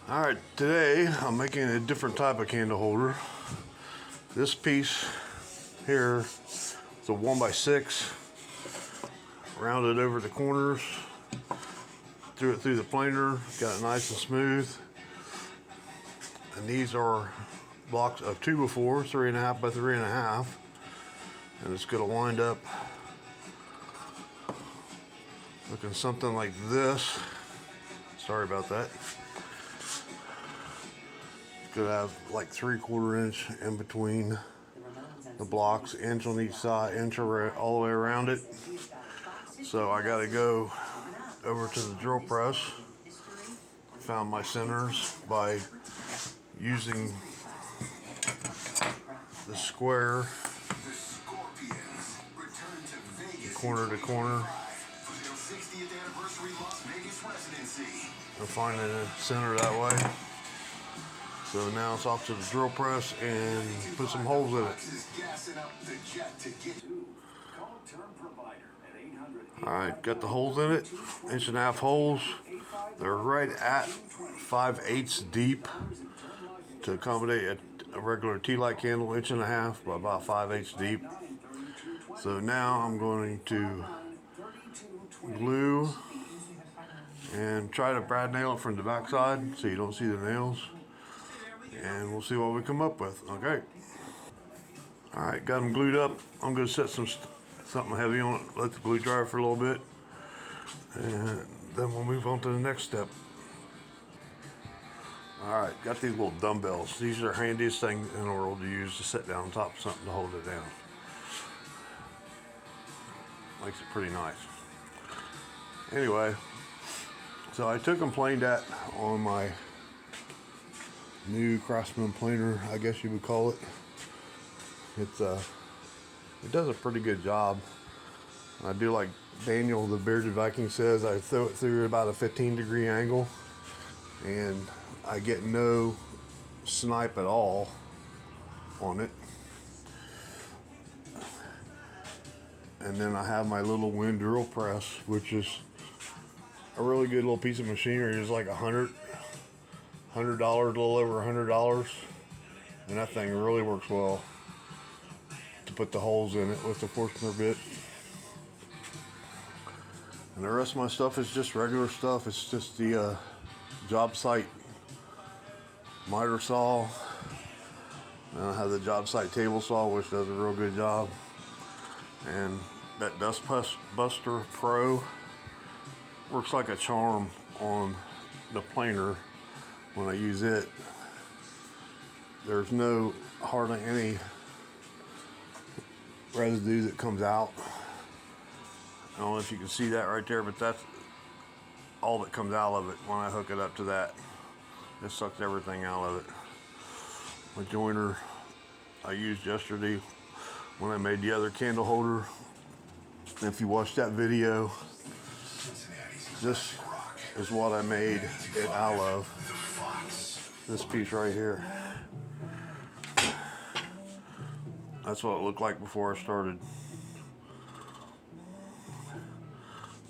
Alright, today I'm making a different type of candle holder. This piece here is a 1x6, rounded over the corners, threw it through the planer, got it nice and smooth. And these are blocks of 2x4, 3.5 by 3.5, and it's going to wind up looking something like this. Sorry about that. Could have like 3/4 inch in between the blocks, inch on each side, inch all the way around it. So I got to go over to the drill press. Found my centers by using the square, corner to corner, and finding a center that way. So now it's off to the drill press and put some holes in it. Alright, got the holes in it, 1.5 inch holes. They're right at 5/8 deep to accommodate a regular tea light candle, 1.5 inch by about 5/8 deep. So now I'm going to glue and try to brad nail it from the back side so you don't see the nails. And we'll see what we come up with. Okay. Alright, got them glued up. I'm going to set something heavy on it, let the glue dry for a little bit, and then we'll move on to the next step. Alright, got these little dumbbells. These are the handiest thing in the world to use to sit down on top of something to hold it down. Makes it pretty nice. Anyway, so I took and planed that on my new Craftsman planer, I guess you would call it. It does a pretty good job. I do like Daniel the Bearded Viking says, I throw it through about a 15-degree angle and I get no snipe at all on it. And then I have my little wind drill press, which is a really good little piece of machinery. It's like $100, a little over $100, and that thing really works well to put the holes in it with the Forstner bit. And the rest of my stuff is just regular stuff. It's just the job site miter saw, and I have the job site table saw, which does a real good job, and that Dust Buster Pro works like a charm on the planer. When I use it, there's no hardly any residue that comes out. I don't know if you can see that right there, but that's all that comes out of it when I hook it up to that. It sucks everything out of it. My joiner I used yesterday when I made the other candle holder. If you watched that video, this is what I made it out of. This piece right here. That's what it looked like before I started.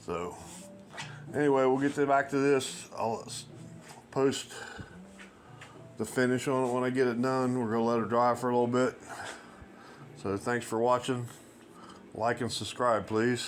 So anyway, we'll get back to this. I'll post the finish on it when I get it done. We're gonna let it dry for a little bit. So thanks for watching. Like and subscribe, please.